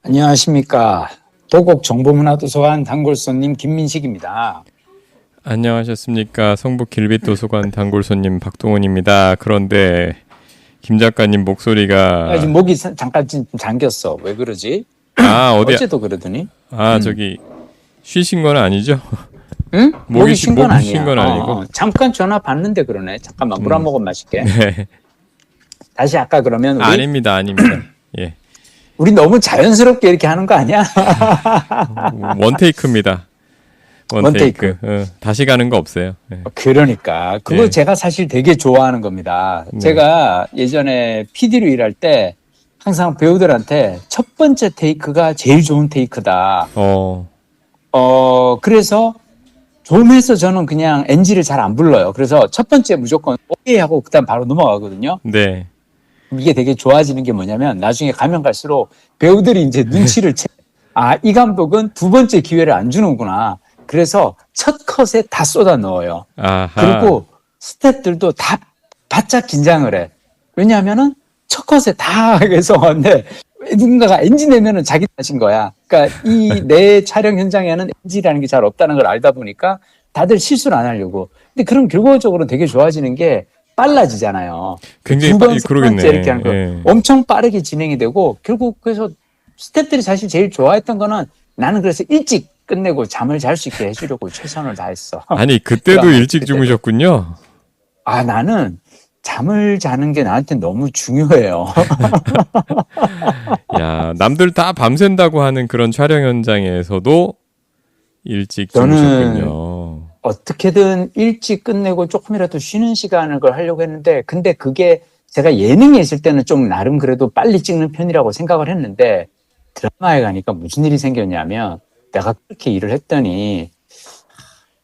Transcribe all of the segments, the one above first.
안녕하십니까. 도곡 정보문화도서관 단골손님 김민식입니다. 안녕하셨습니까. 성북 길빛도서관 단골손님 박동원입니다. 그런데 김 작가님 목소리가 지금 목이 잠깐 잠겼어. 왜 그러지? 어디 어제도 그러더니. 저기 쉬신 건 아니죠? 응? 목이 쉰 건 아니야. 쉰 건 아니고. 잠깐 전화 받는데 그러네. 잠깐만 물 한 모금 마실게. 네. 다시 아까 그러면 우리 아닙니다. 예. 우리 너무 자연스럽게 이렇게 하는 거 아니야? 원테이크입니다. 원테이크. 다시 가는 거 없어요. 네. 그러니까 그거 네. 제가 사실 되게 좋아하는 겁니다. 네. 제가 예전에 PD로 일할 때 항상 배우들한테 첫 번째 테이크가 제일 좋은 테이크다. 그래서 좀 해서 저는 그냥 NG를 잘 안 불러요. 그래서 첫 번째 무조건 오케이 하고 그다음 바로 넘어가거든요. 네. 이게 되게 좋아지는 게 뭐냐면 나중에 가면 갈수록 배우들이 이제 눈치를 이 감독은 두 번째 기회를 안 주는구나. 그래서 첫 컷에 다 쏟아 넣어요. 아하. 그리고 스태프들도 다 바짝 긴장을 해. 왜냐하면은 첫 컷에 다 해서 근데 누군가가 NG 내면은 자기 탓인 거야. 그러니까 이 내 촬영 현장에는 NG라는 게 잘 없다는 걸 알다 보니까 다들 실수를 안 하려고. 근데 그럼 결과적으로 되게 좋아지는 게 빨라지잖아요. 굉장히 두 번, 세 그러겠네. 번째 이렇게 하는 거 예. 엄청 빠르게 진행이 되고 결국 그래서 스태프들이 사실 제일 좋아했던 거는 나는 그래서 일찍 끝내고 잠을 잘 수 있게 해주려고 최선을 다했어. 아니 그때도 일찍 주무셨군요. 나는 잠을 자는 게 나한테 너무 중요해요. 야, 남들 다 밤샌다고 하는 그런 촬영 현장에서도 일찍 저는 주무셨군요. 어떻게든 일찍 끝내고 조금이라도 쉬는 시간을 하려고 했는데 근데 그게 제가 예능에 있을 때는 좀 나름 그래도 빨리 찍는 편이라고 생각을 했는데 드라마에 가니까 무슨 일이 생겼냐면 내가 그렇게 일을 했더니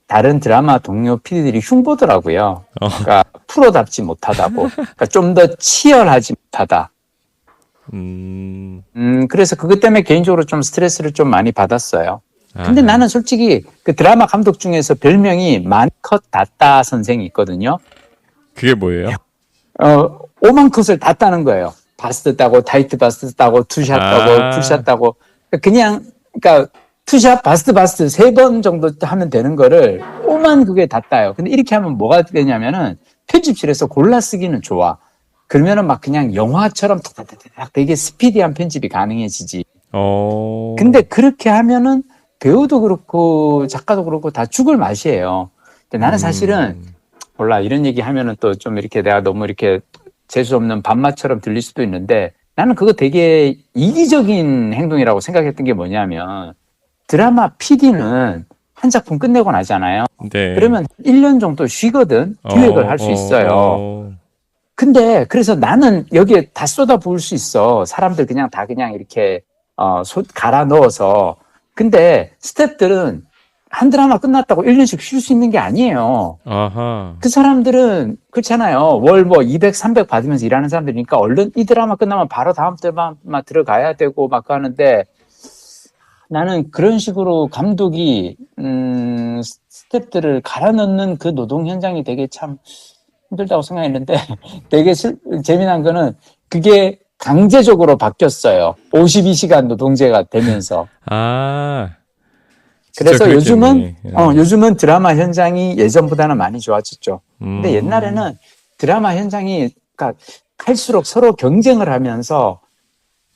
다른 드라마 동료 PD들이 흉보더라고요. 그러니까 프로답지 못하다고. 그러니까 좀 더 치열하지 못하다. 그래서 그것 때문에 개인적으로 좀 스트레스를 좀 많이 받았어요. 근데 나는 솔직히 그 드라마 감독 중에서 별명이 만컷 닫다 선생이 있거든요. 그게 뭐예요? 5만 컷을 다 따는 거예요. 바스트 따고 타이트 바스트 따고 투샷 따고 풀샷 따고 그러니까 투샷 바스트 3번 정도 하면 되는 거를 5만 그게 다 따요. 근데 이렇게 하면 뭐가 되냐면은 편집실에서 골라 쓰기는 좋아. 그러면은 막 그냥 영화처럼 탁탁탁탁 되게 스피디한 편집이 가능해지지. 근데 그렇게 하면은 배우도 그렇고 작가도 그렇고 다 죽을 맛이에요. 근데 나는 사실은 몰라 이런 얘기 하면은 또 좀 이렇게 내가 너무 이렇게 재수 없는 반말처럼 들릴 수도 있는데 나는 그거 되게 이기적인 행동이라고 생각했던 게 뭐냐면 드라마 PD는 한 작품 끝내고 나잖아요. 네. 그러면 1년 정도 쉬거든. 기획을 할 수 있어요. 근데 그래서 나는 여기에 다 쏟아부을 수 있어. 사람들 그냥 다 그냥 이렇게 갈아 넣어서. 근데 스태프들은 한 드라마 끝났다고 1년씩 쉴 수 있는 게 아니에요. 아하. 그 사람들은 그렇잖아요. 월 200, 300 받으면서 일하는 사람들이니까 얼른 이 드라마 끝나면 바로 다음 드라마 들어가야 되고 막 하는데 나는 그런 식으로 감독이 스태프들을 갈아 넣는 그 노동 현장이 되게 참 힘들다고 생각했는데 되게 재미난 거는 그게 강제적으로 바뀌었어요. 52시간 노동제가 되면서. 그래서 요즘은 드라마 현장이 예전보다는 많이 좋아졌죠. 근데 옛날에는 드라마 현장이 그러니까 할수록 서로 경쟁을 하면서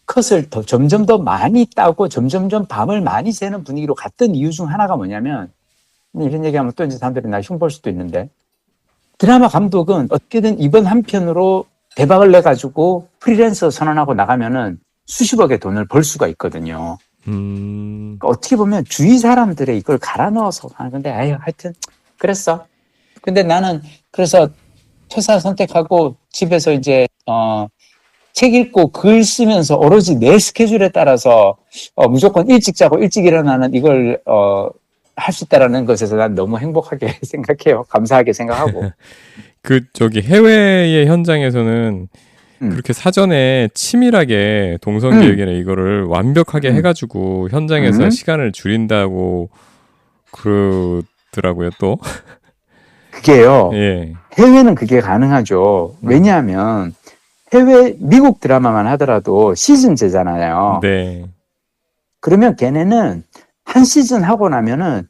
컷을 점점 더 많이 따고 점점 밤을 많이 새는 분위기로 갔던 이유 중 하나가 뭐냐면 이런 얘기하면 또 이제 사람들이 날 흉볼 수도 있는데 드라마 감독은 어떻게든 이번 한 편으로 대박을 내가지고 프리랜서 선언하고 나가면은 수십억의 돈을 벌 수가 있거든요. 그러니까 어떻게 보면 주위 사람들의 이걸 갈아 넣어서 하는 건데 하여튼 그랬어. 근데 나는 그래서 퇴사 선택하고 집에서 이제 책 읽고 글 쓰면서 오로지 내 스케줄에 따라서 무조건 일찍 자고 일찍 일어나는 이걸 할 수 있다라는 것에서 난 너무 행복하게 생각해요. 감사하게 생각하고. 해외의 현장에서는 그렇게 사전에 치밀하게 동성계획이나 이거를 완벽하게 해가지고 현장에서 시간을 줄인다고 그러더라고요, 또. 그게요. 예. 해외는 그게 가능하죠. 왜냐하면 미국 드라마만 하더라도 시즌제잖아요. 네. 그러면 걔네는 한 시즌 하고 나면은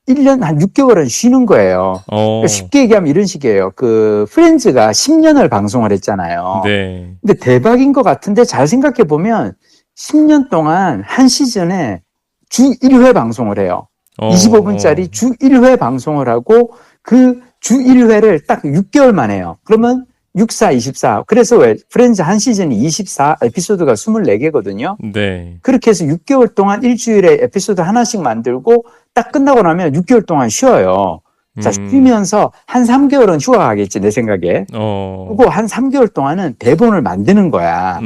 1년 한 6개월은 쉬는 거예요. 그러니까 쉽게 얘기하면 이런 식이에요. 그 프렌즈가 10년을 방송을 했잖아요. 네. 근데 대박인 것 같은데 잘 생각해 보면 10년 동안 한 시즌에 주 1회 방송을 해요. 25분짜리 주 1회 방송을 하고 그 주 1회를 딱 6개월만 해요. 그러면 64, 24. 그래서 왜 프렌즈 한 시즌이 24 에피소드가 24개거든요. 네. 그렇게 해서 6개월 동안 일주일에 에피소드 하나씩 만들고 딱 끝나고 나면 6개월 동안 쉬어요. 자, 쉬면서 한 3개월은 휴가 가겠지, 내 생각에. 그리고 한 3개월 동안은 대본을 만드는 거야.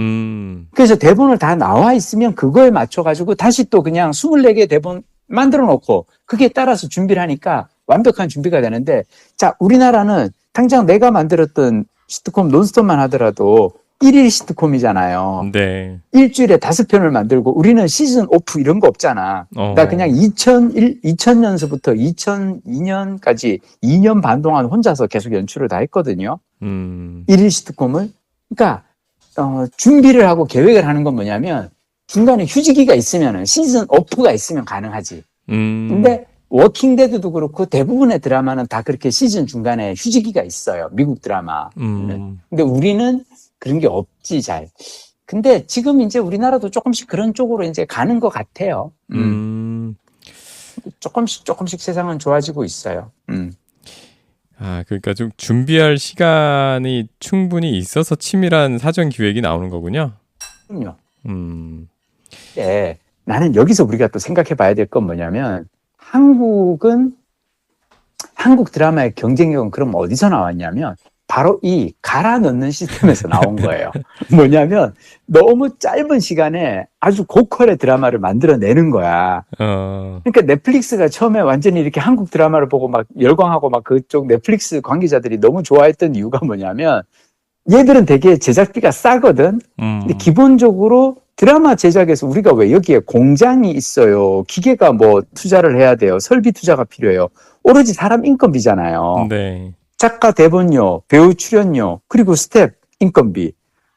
그래서 대본을 다 나와 있으면 그거에 맞춰가지고 다시 또 그냥 24개 대본 만들어 놓고 그게 따라서 준비를 하니까 완벽한 준비가 되는데, 자, 우리나라는 당장 내가 만들었던 시트콤 논스톱만 하더라도 1일 시트콤이잖아요. 네. 일주일에 5편을 만들고 우리는 시즌 오프 이런 거 없잖아. 나 그냥 2000년서부터 2002년까지 2년 반 동안 혼자서 계속 연출을 다 했거든요. 1일 시트콤을. 그러니까 준비를 하고 계획을 하는 건 뭐냐면 중간에 휴지기가 있으면 시즌 오프가 있으면 가능하지. 근데 워킹데드도 그렇고 대부분의 드라마는 다 그렇게 시즌 중간에 휴지기가 있어요. 미국 드라마. 근데 우리는 그런 게 없지, 잘. 근데 지금 이제 우리나라도 조금씩 그런 쪽으로 이제 가는 것 같아요. 조금씩 세상은 좋아지고 있어요. 아, 그러니까 좀 준비할 시간이 충분히 있어서 치밀한 사전 기획이 나오는 거군요. 그럼요. 네, 나는 여기서 우리가 또 생각해 봐야 될 건 뭐냐면, 한국 드라마의 경쟁력은 그럼 어디서 나왔냐면, 바로 이 갈아 넣는 시스템에서 나온 거예요. 뭐냐면 너무 짧은 시간에 아주 고퀄의 드라마를 만들어내는 거야. 그러니까 넷플릭스가 처음에 완전히 이렇게 한국 드라마를 보고 막 열광하고 막 그쪽 넷플릭스 관계자들이 너무 좋아했던 이유가 뭐냐면 얘들은 되게 제작비가 싸거든. 근데 기본적으로 드라마 제작에서 우리가 왜 여기에 공장이 있어요. 기계가 뭐 투자를 해야 돼요. 설비 투자가 필요해요. 오로지 사람 인건비잖아요. 네. 작가 대본료, 배우 출연료, 그리고 스텝 인건비.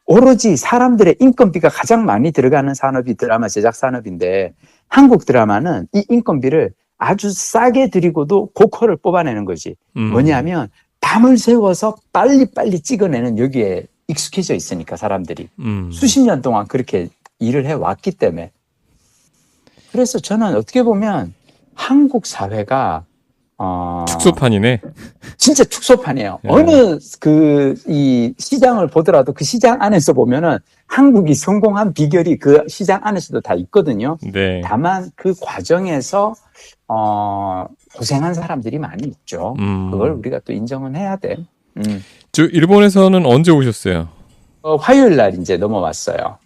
오로지 사람들의 인건비가 가장 많이 들어가는 산업이 드라마 제작 산업인데 한국 드라마는 이 인건비를 아주 싸게 들이고도 고퀄을 뽑아내는 거지. 뭐냐면 밤을 새워서 빨리빨리 찍어내는 여기에 익숙해져 있으니까 사람들이. 수십 년 동안 그렇게 일을 해왔기 때문에. 그래서 저는 어떻게 보면 한국 사회가 축소판이네. 진짜 축소판이에요. 어느 이 시장을 보더라도 그 시장 안에서 보면은 한국이 성공한 비결이 그 시장 안에서도 다 있거든요. 네. 다만 그 과정에서 고생한 사람들이 많이 있죠. 그걸 우리가 또 인정은 해야 돼. 저 일본에서는 언제 오셨어요? 화요일 날 이제 넘어왔어요.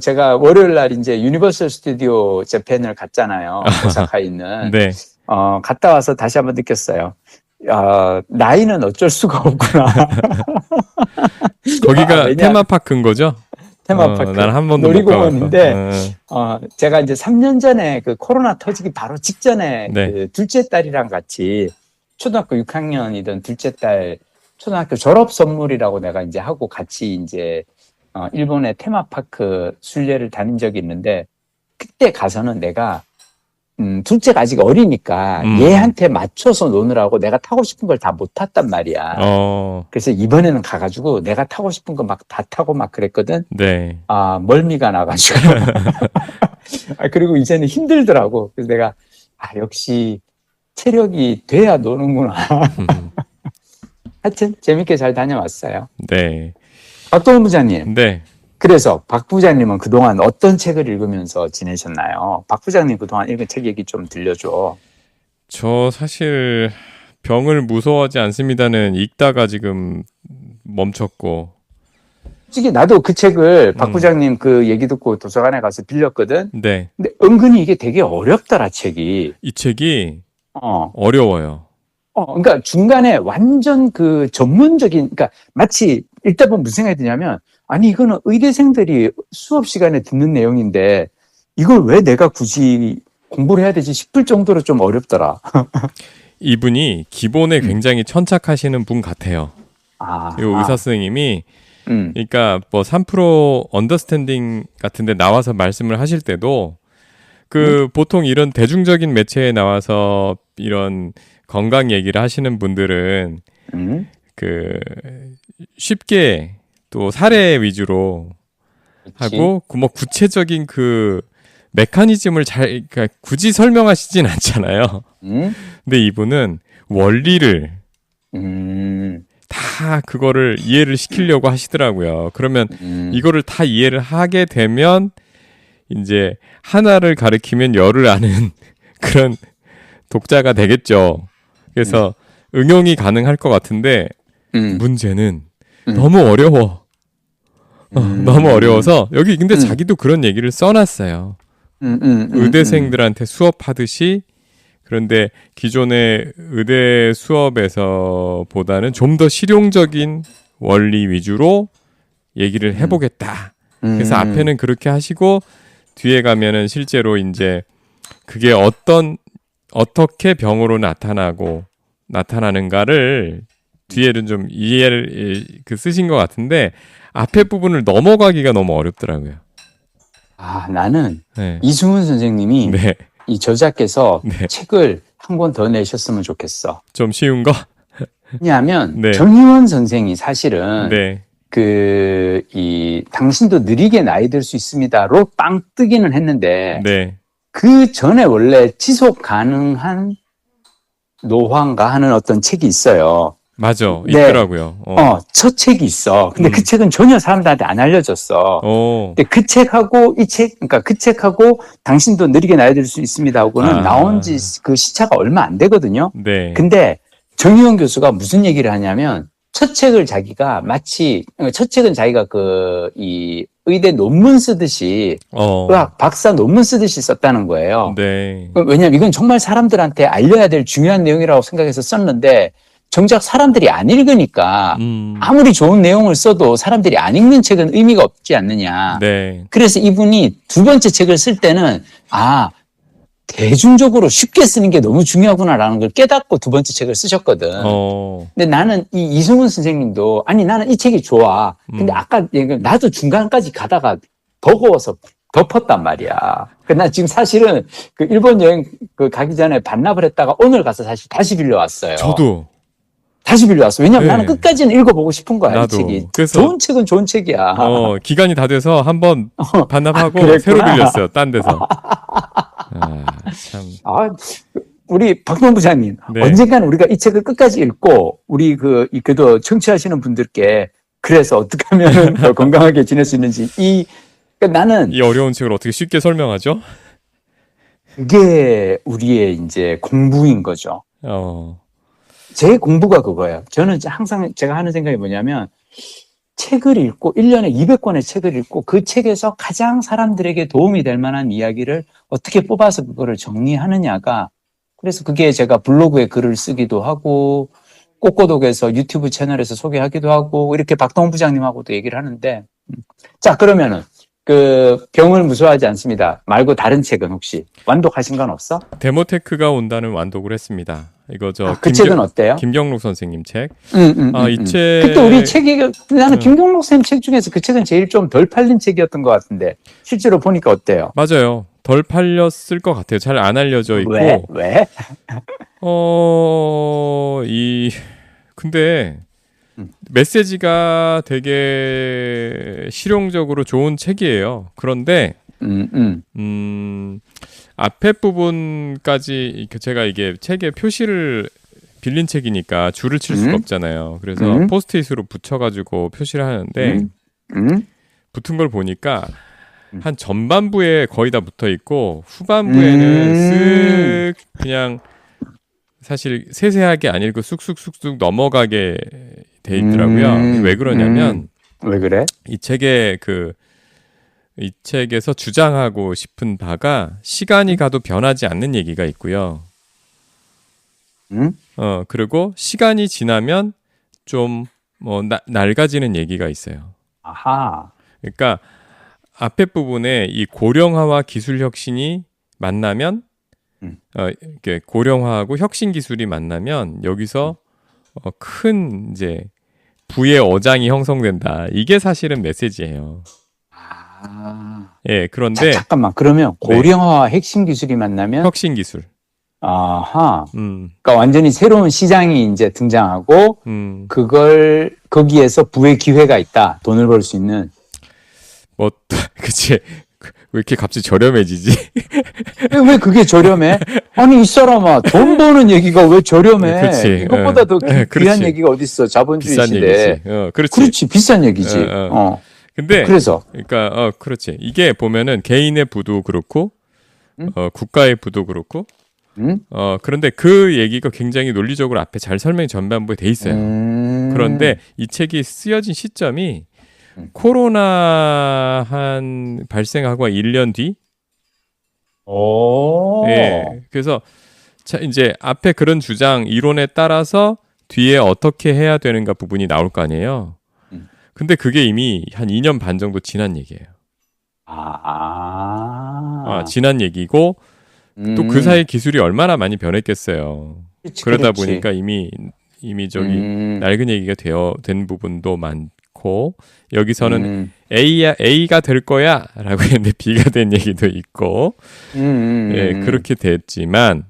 제가 월요일 날 이제 유니버설 스튜디오 재팬을 갔잖아요. 오사카에 있는. 네. 갔다 와서 다시 한번 느꼈어요. 나이는 어쩔 수가 없구나. 거기가 테마파크인 거죠? 테마파크. 난 한 번도 놀이공원인데, 제가 이제 3년 전에 그 코로나 터지기 바로 직전에 네. 그 둘째 딸이랑 같이 초등학교 6학년이던 둘째 딸 초등학교 졸업 선물이라고 내가 이제 하고 같이 이제 일본의 테마파크 순례를 다닌 적이 있는데, 그때 가서는 내가 둘째가 아직 어리니까 얘한테 맞춰서 노느라고 내가 타고 싶은 걸 다 못 탔단 말이야. 그래서 이번에는 가가지고 내가 타고 싶은 거 막 다 타고 막 그랬거든. 네. 멀미가 나가지고. 그리고 이제는 힘들더라고. 그래서 내가 역시 체력이 돼야 노는구나. 하여튼 재밌게 잘 다녀왔어요. 네. 박동훈 부장님. 네. 그래서 박 부장님은 그동안 어떤 책을 읽으면서 지내셨나요? 박 부장님 그동안 읽은 책 얘기 좀 들려줘. 저 사실 병을 무서워하지 않습니다는 읽다가 지금 멈췄고. 솔직히 나도 그 책을 박 부장님 그 얘기 듣고 도서관에 가서 빌렸거든. 네. 근데 은근히 이게 되게 어렵더라, 책이. 이 책이 어려워요. 그러니까 중간에 완전 그 전문적인, 그러니까 마치 읽다 보면 무슨 생각이 드냐면, 아니 이거는 의대생들이 수업 시간에 듣는 내용인데 이걸 왜 내가 굳이 공부를 해야 되지 싶을 정도로 좀 어렵더라. 이분이 기본에 굉장히 천착하시는 분 같아요. 이 의사 선생님이 그러니까 뭐 3프로 언더스탠딩 같은데 나와서 말씀을 하실 때도 그 보통 이런 대중적인 매체에 나와서 이런 건강 얘기를 하시는 분들은 그 쉽게 또 사례 위주로 그치. 하고 뭐 구체적인 그 메커니즘을 그러니까 굳이 설명하시진 않잖아요. 근데 이분은 원리를 다 그거를 이해를 시키려고 하시더라고요. 그러면 이거를 다 이해를 하게 되면 이제 하나를 가리키면 열을 아는 그런 독자가 되겠죠. 그래서 응용이 가능할 것 같은데 문제는 너무 어려워. 너무 어려워서 여기 근데 자기도 그런 얘기를 써놨어요. 의대생들한테 수업하듯이 그런데 기존의 의대 수업에서보다는 좀 더 실용적인 원리 위주로 얘기를 해보겠다. 그래서 앞에는 그렇게 하시고 뒤에 가면은 실제로 이제 그게 어떻게 병으로 나타나는가를 뒤에는 좀 이해를 쓰신 것 같은데 앞에 부분을 넘어가기가 너무 어렵더라고요. 아, 나는 네. 이승훈 선생님이 네. 이 저자께서 네. 책을 한 권 더 내셨으면 좋겠어. 좀 쉬운 거? 왜냐하면 네. 정의원 선생이 사실은 네. 당신도 느리게 나이 들 수 있습니다로 빵 뜨기는 했는데 네. 그 전에 원래 지속 가능한 노화인가 하는 어떤 책이 있어요. 맞아. 네. 있더라고요. 첫 책이 있어. 근데 그 책은 전혀 사람들한테 안 알려졌어. 근데 그 책하고 그러니까 그 책하고 당신도 느리게 나이 들 수 있습니다 하고는 나온 지 그 시차가 얼마 안 되거든요. 네. 근데 정의원 교수가 무슨 얘기를 하냐면 첫 책은 자기가 이 의대 논문 쓰듯이 의학 박사 논문 쓰듯이 썼다는 거예요. 네. 왜냐면 이건 정말 사람들한테 알려야 될 중요한 내용이라고 생각해서 썼는데 정작 사람들이 안 읽으니까 아무리 좋은 내용을 써도 사람들이 안 읽는 책은 의미가 없지 않느냐. 네. 그래서 이분이 두 번째 책을 쓸 때는 대중적으로 쉽게 쓰는 게 너무 중요하구나라는 걸 깨닫고 두 번째 책을 쓰셨거든. 근데 나는 이 이승훈 선생님도 나는 이 책이 좋아. 근데 아까 나도 중간까지 가다가 버거워서 덮었단 말이야. 나 지금 사실은 그 일본 여행 가기 전에 반납을 했다가 오늘 가서 사실 다시 빌려왔어요. 저도. 다시 빌려왔어. 왜냐면 네. 나는 끝까지는 읽어보고 싶은 거야, 나도. 이 책이. 그래서 좋은 책은 좋은 책이야. 기간이 다 돼서 한번 반납하고 새로 빌렸어요. 딴 데서. 참. 우리 박동 부장님, 네. 언젠가는 우리가 이 책을 끝까지 읽고, 우리 그래도 청취하시는 분들께 그래서 어떻게 하면 더 건강하게 지낼 수 있는지, 그러니까 나는. 이 어려운 책을 어떻게 쉽게 설명하죠? 그게 우리의 이제 공부인 거죠. 제 공부가 그거예요. 저는 항상 제가 하는 생각이 뭐냐면, 책을 읽고 1년에 200권의 책을 읽고 그 책에서 가장 사람들에게 도움이 될 만한 이야기를 어떻게 뽑아서 그거를 정리하느냐가, 그래서 그게 제가 블로그에 글을 쓰기도 하고 꼬꼬독에서 유튜브 채널에서 소개하기도 하고 이렇게 박동훈 부장님하고도 얘기를 하는데, 자, 그러면은 그 병을 무서워하지 않습니다 말고 다른 책은 혹시 완독하신 건 없어? 데모테크가 온다는 완독을 했습니다. 이거 그 책은 어때요? 김경록 선생님 책. 이 책. 그때 우리 책이 나는 김경록 선생님 책 중에서 그 책은 제일 좀 덜 팔린 책이었던 것 같은데 실제로 보니까 어때요? 맞아요. 덜 팔렸을 것 같아요. 잘 안 알려져 있고. 왜? 근데 메시지가 되게 실용적으로 좋은 책이에요. 그런데 앞에 부분까지 제가 이게 책에 표시를 빌린 책이니까 줄을 칠 수가 없잖아요. 그래서 포스트잇으로 붙여가지고 표시를 하는데 붙은 걸 보니까 한 전반부에 거의 다 붙어 있고 후반부에는 쓱 그냥 사실 세세하게 안 읽고 쑥쑥쑥쑥 넘어가게 돼 있더라고요. 왜 그러냐면 왜 그래? 이 책에서 주장하고 싶은 바가 시간이 가도 변하지 않는 얘기가 있고요. 그리고 시간이 지나면 좀 낡아지는 얘기가 있어요. 아하. 그러니까 앞에 부분에 이 고령화와 기술 혁신이 만나면 이렇게 고령화하고 혁신 기술이 만나면 여기서 큰 이제 부의 어장이 형성된다. 이게 사실은 메시지예요. 아. 예, 그런데 잠깐만. 그러면 고령화와 핵심 기술이 만나면 혁신 기술. 아하. 음, 그러니까 완전히 새로운 시장이 이제 등장하고 그걸 거기에서 부의 기회가 있다. 돈을 벌 수 있는. 뭐, 그치. 왜 이렇게 갑자기 저렴해지지? 왜 그게 저렴해? 아니 이 사람아 돈 버는 얘기가 왜 저렴해? 그치. 이것보다 더 귀한 그렇지. 얘기가 어딨어? 자본주의 비싼 시대에. 얘기지. 그렇지. 그렇지 비싼 얘기지. 근데, 그래서 그러니까, 그렇지. 이게 보면은 개인의 부도 그렇고, 국가의 부도 그렇고, 그런데 그 얘기가 굉장히 논리적으로 앞에 잘 설명이 전반부에 돼 있어요. 그런데 이 책이 쓰여진 시점이 코로나 한 발생하고 1년 뒤? 오. 예. 그래서 이제 앞에 그런 주장 이론에 따라서 뒤에 어떻게 해야 되는가 부분이 나올 거 아니에요. 근데 그게 이미 한 2년 반 정도 지난 얘기예요. 지난 얘기고 또 그 사이 기술이 얼마나 많이 변했겠어요. 그러다 보니까 이미 저기 낡은 얘기가 된 부분도 많고 여기서는 A가 될 거야라고 했는데 B가 된 얘기도 있고 예, 그렇게 됐지만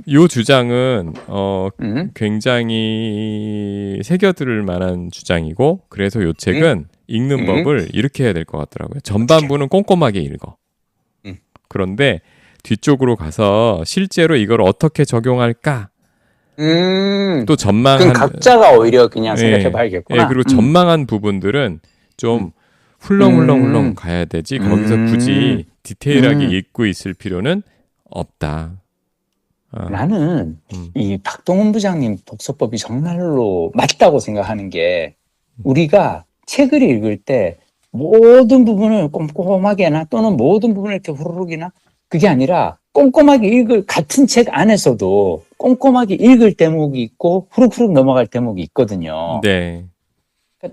이 주장은 굉장히 새겨들을 만한 주장이고 그래서 이 책은 읽는 법을 이렇게 해야 될 것 같더라고요. 전반부는 꼼꼼하게 읽어. 그런데 뒤쪽으로 가서 실제로 이걸 어떻게 적용할까? 또 전망한 각자가 오히려 그냥 생각해봐야겠구나. 예, 그리고 전망한 부분들은 좀 훌렁훌렁 가야 되지. 거기서 굳이 디테일하게 읽고 있을 필요는 없다. 나는 이 박동원 부장님 독서법이 정말로 맞다고 생각하는 게 우리가 책을 읽을 때 모든 부분을 꼼꼼하게나 또는 모든 부분을 이렇게 후루룩이나 그게 아니라 꼼꼼하게 읽을 같은 책 안에서도 꼼꼼하게 읽을 대목이 있고 후룩후룩 넘어갈 대목이 있거든요. 네.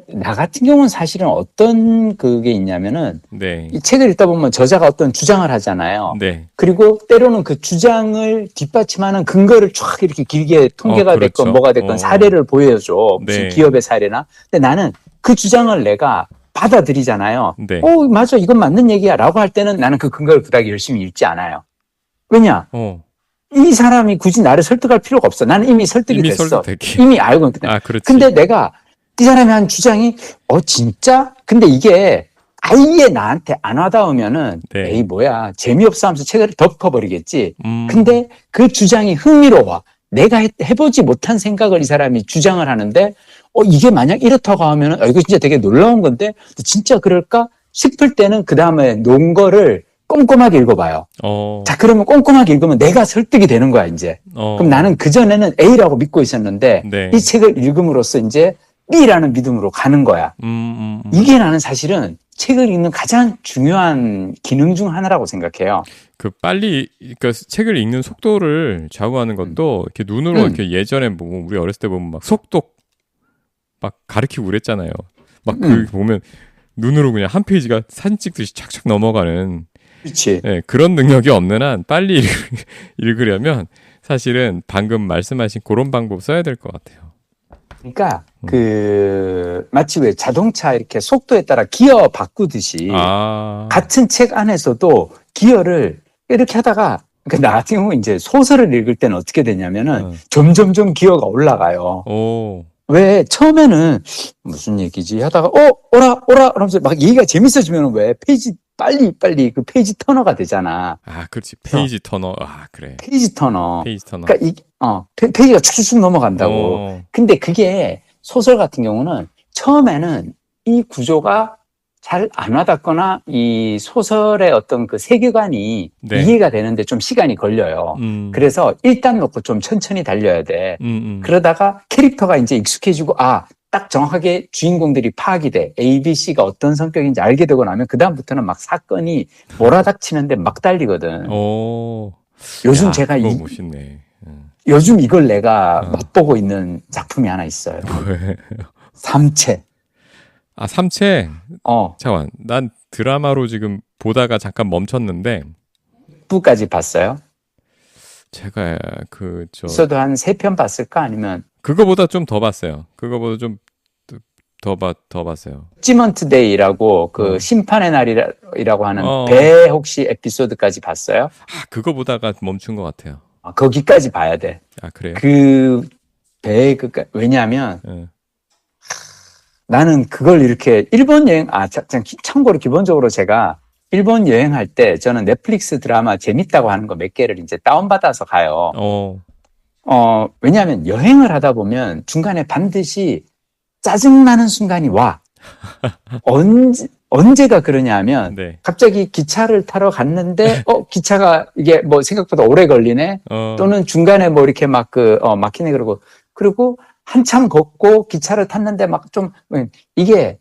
나 같은 경우는 사실은 어떤 그게 있냐면은 네. 이 책을 읽다 보면 저자가 어떤 주장을 하잖아요. 네. 그리고 때로는 그 주장을 뒷받침하는 근거를 쫙 이렇게 길게 통계가 그렇죠. 됐건 뭐가 됐건 사례를 보여줘. 무슨 네. 기업의 사례나. 근데 나는 그 주장을 내가 받아들이잖아요. 네. 맞아. 이건 맞는 얘기야. 라고 할 때는 나는 그 근거를 그닥 열심히 읽지 않아요. 왜냐? 이 사람이 굳이 나를 설득할 필요가 없어. 나는 이미 설득이 됐어. 이미 알고 있거든. 그렇지. 근데 내가 이 사람이 한 주장이 진짜? 근데 이게 아예 나한테 안 와닿으면은 네. 에이 뭐야 재미없어 하면서 책을 덮어버리겠지. 근데 그 주장이 흥미로워. 내가 해보지 못한 생각을 이 사람이 주장을 하는데 이게 만약 이렇다고 하면은 이거 진짜 되게 놀라운 건데 진짜 그럴까 싶을 때는 그 다음에 논 거를 꼼꼼하게 읽어봐요. 자, 그러면 꼼꼼하게 읽으면 내가 설득이 되는 거야, 이제. 그럼 나는 그전에는 A라고 믿고 있었는데, 네. 이 책을 읽음으로써 이제 B라는 믿음으로 가는 거야. 이게 나는 사실은 책을 읽는 가장 중요한 기능 중 하나라고 생각해요. 그러니까 책을 읽는 속도를 좌우하는 것도 이렇게 눈으로 이렇게 예전에 뭐 우리 어렸을 때 보면 막 속독 막 가르치고 그랬잖아요. 막 그 보면 눈으로 그냥 한 페이지가 사진 찍듯이 착착 넘어가는. 그렇지. 네, 그런 능력이 없는 한 빨리 읽으려면 사실은 방금 말씀하신 그런 방법 써야 될 것 같아요. 그러니까 마치 왜 자동차 이렇게 속도에 따라 기어 바꾸듯이 같은 책 안에서도 기어를 이렇게 하다가 그러니까 나 같은 경우 이제 소설을 읽을 때는 어떻게 되냐면은 점점점 기어가 올라가요. 왜 처음에는 무슨 얘기지 하다가 오라 그러면서 막 얘기가 재밌어지면 왜 페이지 빨리 그 페이지 터너가 되잖아. 그렇지. 페이지 터너. 그래. 페이지 터너. 그러니까 페이지가 쭉쭉쭉 넘어간다고. 근데 그게 소설 같은 경우는 처음에는 이 구조가 잘 안 와닿거나 이 소설의 어떤 그 세계관이 이해가 되는데 좀 시간이 걸려요. 그래서 일단 놓고 좀 천천히 달려야 돼. 그러다가 캐릭터가 이제 익숙해지고 딱 정확하게 주인공들이 파악이 돼. A, B, C가 어떤 성격인지 알게 되고 나면 그다음부터는 막 사건이 몰아닥치는데 막 달리거든. 요즘 제가 멋있네. 요즘 이걸 내가 맛보고 있는 작품이 하나 있어요. 삼체. 삼체? 잠깐만. 난 드라마로 지금 보다가 잠깐 멈췄는데. 6부까지 봤어요? 제가 있어도 한 3편 봤을까? 아니면? 그거보다 좀 더 봤어요. 그거보다 좀 더 봤어요. 지먼트 데이라고 그 심판의 날이라고 하는 어. 배 혹시 에피소드까지 봤어요? 아, 그거 보다가 멈춘 것 같아요. 거기까지 봐야 돼. 아, 그래요? 그 배, 왜냐하면 예. 나는 그걸 이렇게 일본 여행, 참고로 기본적으로 제가 일본 여행할 때 저는 넷플릭스 드라마 재밌다고 하는 거 몇 개를 이제 다운받아서 가요. 왜냐하면 여행을 하다 보면 중간에 반드시 짜증나는 순간이 와. 언제가 그러냐 하면 네. 갑자기 기차를 타러 갔는데 기차가 이게 뭐 생각보다 오래 걸리네. 또는 중간에 뭐 이렇게 막 막히네 그리고 한참 걷고 기차를 탔는데 막 좀 이게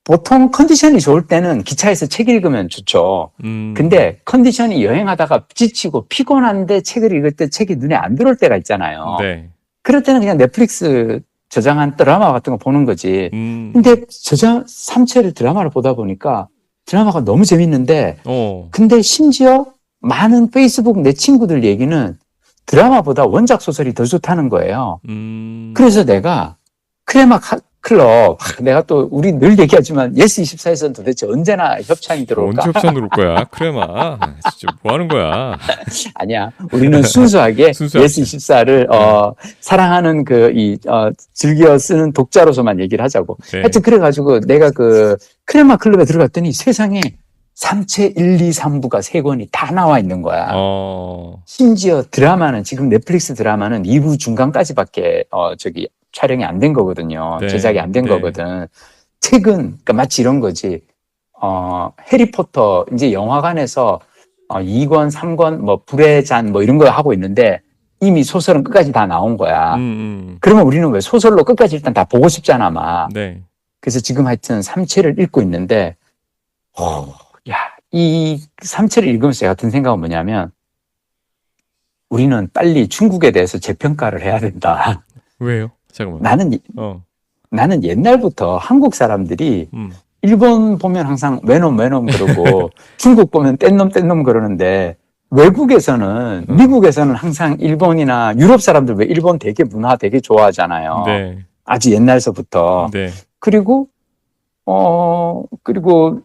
보통 컨디션이 좋을 때는 기차에서 책 읽으면 좋죠. 근데 컨디션이 여행하다가 지치고 피곤한데 책을 읽을 때 책이 눈에 안 들어올 때가 있잖아요. 네. 그럴 때는 그냥 넷플릭스 저장한 드라마 같은 거 보는 거지. 근데 삼체를 드라마를 보다 보니까 드라마가 너무 재밌는데 근데 심지어 많은 페이스북 내 친구들 얘기는 드라마보다 원작 소설이 더 좋다는 거예요. 그래서 내가 크레마 클럽, 내가 또 우리 늘 얘기하지만 예스24에서는 도대체 언제나 협찬이 들어올까? 언제 협찬 들어올 거야? 크레마. 진짜 뭐 하는 거야? 아니야. 우리는 순수하게 예스24를 사랑하는 즐겨 쓰는 독자로서만 얘기를 하자고. 네. 하여튼 그래가지고 내가 그 크레마 클럽에 들어갔더니 세상에 삼체 1, 2, 3부가 3권이 다 나와 있는 거야. 심지어 드라마는 지금 넷플릭스 드라마는 2부 중간까지밖에 촬영이 안 된 거거든요. 네. 제작이 안 된 네. 거거든. 책은 그러니까 마치 이런 거지. 해리포터 이제 영화관에서 2권, 3권 뭐 불의 잔 뭐 이런 거 하고 있는데 이미 소설은 끝까지 다 나온 거야. 그러면 우리는 왜 소설로 끝까지 일단 다 보고 싶잖아, 막. 네. 그래서 지금 하여튼 삼체를 읽고 있는데 이 삼체를 읽으면서 제가 든 생각은 뭐냐면 우리는 빨리 중국에 대해서 재평가를 해야 된다. 왜요? 잠깐만. 나는 옛날부터 한국 사람들이 일본 보면 항상 외놈 그러고 중국 보면 뗀놈 그러는데 외국에서는 미국에서는 항상 일본이나 유럽 사람들 왜 일본 되게 문화 되게 좋아하잖아요. 네. 아주 옛날서부터. 네. 그리고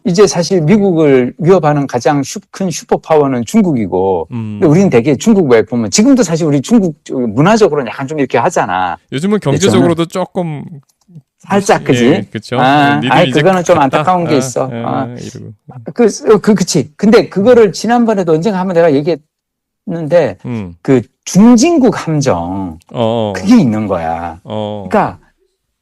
이제 사실 미국을 위협하는 가장 큰 슈퍼파워는 중국이고, 근데 우리는 되게 중국 왜 보면, 지금도 사실 우리 중국 문화적으로는 약간 좀 이렇게 하잖아. 요즘은 경제적으로도 조금. 살짝, 그지? 예, 그쵸. 그거는 좀 안타까운 게 있어. 그치. 근데 그거를 지난번에도 언젠가 한번 내가 얘기했는데, 그 중진국 함정, 그게 있는 거야. 그러니까,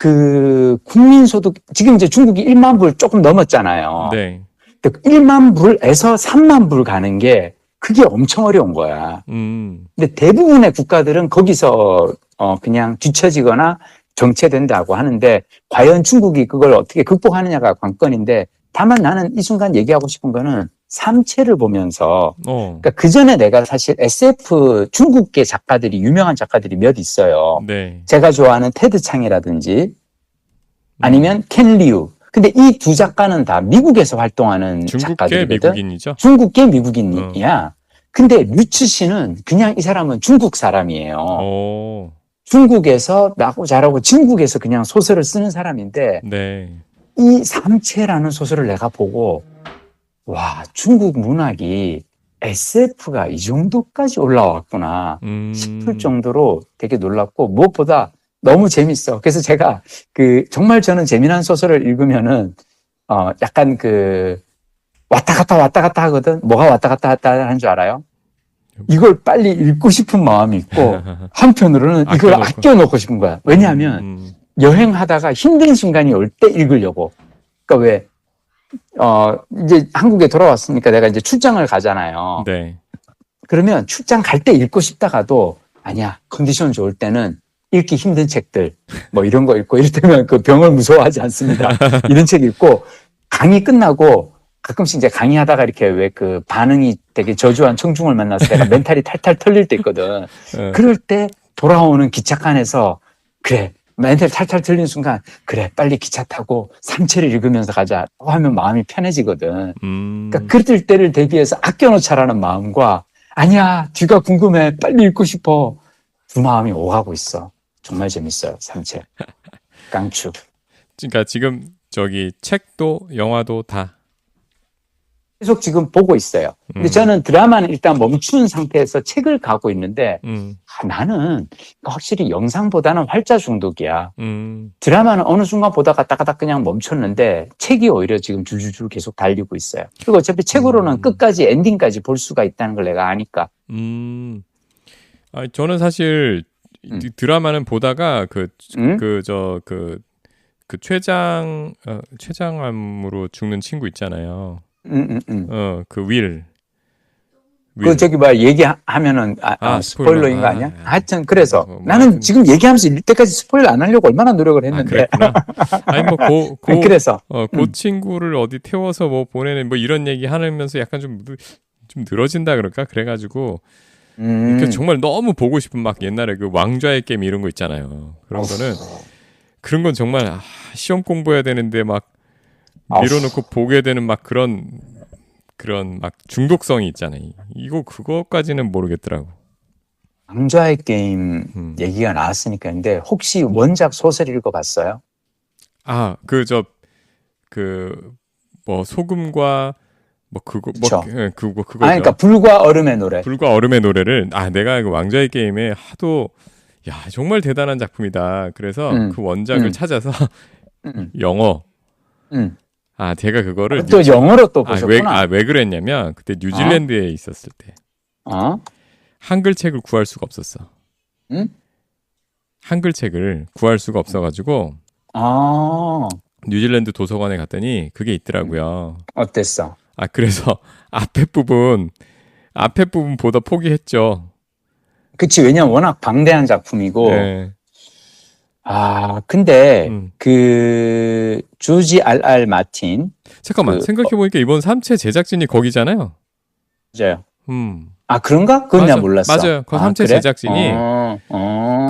그 국민소득 지금 이제 중국이 1만 불 조금 넘었잖아요. 네. 1만 불에서 3만 불 가는 게 그게 엄청 어려운 거야. 근데 대부분의 국가들은 거기서 그냥 뒤처지거나 정체된다고 하는데 과연 중국이 그걸 어떻게 극복하느냐가 관건인데 다만 나는 이 순간 얘기하고 싶은 거는 삼체를 보면서 그러니까 그 전에 내가 사실 SF 중국계 작가들이 유명한 작가들이 몇 있어요. 네. 제가 좋아하는 테드 창이라든지 아니면 켄 리우. 근데 이 두 작가는 다 미국에서 활동하는 작가들이거든. 미국인이죠? 중국계 미국인이야. 근데 류츠 씨는 그냥 이 사람은 중국 사람이에요. 중국에서 나고 자라고 중국에서 그냥 소설을 쓰는 사람인데 네. 이 삼체라는 소설을 내가 보고 와, 중국 문학이 SF가 이 정도까지 올라왔구나 싶을 정도로 되게 놀랍고 무엇보다 너무 재밌어. 그래서 제가 정말 저는 재미난 소설을 읽으면은 약간 왔다 갔다 하거든. 뭐가 왔다 갔다 하는 줄 알아요? 이걸 빨리 읽고 싶은 마음이 있고 한편으로는 이걸 아껴놓고 싶은 거야. 왜냐하면 여행하다가 힘든 순간이 올 때 읽으려고. 그러니까 왜 이제 한국에 돌아왔으니까 내가 이제 출장을 가잖아요. 네. 그러면 출장 갈 때 읽고 싶다가도 아니야. 컨디션 좋을 때는 읽기 힘든 책들 뭐 이런 거 읽고 이를테면 그 병을 무서워하지 않습니다. 이런 책 읽고 강의 끝나고 가끔씩 이제 강의하다가 이렇게 왜 반응이 되게 저조한 청중을 만나서 내가 멘탈이 탈탈 털릴 때 있거든. 그럴 때 돌아오는 기차칸에서 그래. 멘탈 탈탈 틀린 순간 그래 빨리 기차 타고 삼체를 읽으면서 가자고 하면 마음이 편해지거든. 그러니까 그럴 때를 대비해서 아껴놓자라는 마음과 아니야 뒤가 궁금해 빨리 읽고 싶어 두 마음이 오가고 있어. 정말 재밌어요 삼체. 강추. 그러니까 지금 저기 책도 영화도 다. 계속 지금 보고 있어요. 근데 저는 드라마는 일단 멈춘 상태에서 책을 가고 있는데 나는 확실히 영상보다는 활자 중독이야. 드라마는 어느 순간 보다가 따가닥 그냥 멈췄는데 책이 오히려 지금 줄줄줄 계속 달리고 있어요. 그리고 어차피 책으로는 끝까지 엔딩까지 볼 수가 있다는 걸 내가 아니까. 아니, 저는 사실 드라마는 보다가 췌장암으로 죽는 친구 있잖아요. 그 그 저기 뭐 얘기하면은 스포일러인 거 아니야? 하여튼 그래서 나는 지금 얘기하면서 이때까지 스포일러 안 하려고 얼마나 노력을 했는데. 그랬구나. 아니 뭐 그래서 그 친구를 어디 태워서 뭐 보내는 뭐 이런 얘기 하면서 약간 좀 늘어진다 그럴까? 그래가지고 정말 너무 보고 싶은 막 옛날에 그 왕좌의 게임 이런 거 있잖아요. 그런 거는 그런 건 정말 시험 공부해야 되는데 막 밀어놓고 보게 되는 막 그런 막 중독성이 있잖아요. 그거까지는 모르겠더라고. 왕좌의 게임 얘기가 나왔으니까. 근데 혹시 원작 소설 읽어봤어요? 뭐 소금과 뭐 그쵸. 그거죠. 그러니까 불과 얼음의 노래. 불과 얼음의 노래를 내가 그 왕좌의 게임에 하도 정말 대단한 작품이다. 그래서 그 원작을 찾아서 영어. 제가 그거를 또 영어로 또 보셨구나. 왜 그랬냐면 그때 뉴질랜드에 있었을 때 한글책을 구할 수가 없었어. 한글책을 구할 수가 없어가지고 뉴질랜드 도서관에 갔더니 그게 있더라고요. 어땠어? 그래서 앞에 부분 보다 포기했죠. 그치, 왜냐면 워낙 방대한 작품이고. 네. 근데 그 조지 R.R. 마틴. 잠깐만 생각해보니까 이번 3체 제작진이 거기잖아요. 맞아요. 그런가? 그건 내가 몰랐어. 맞아요. 그 3체 그래? 제작진이.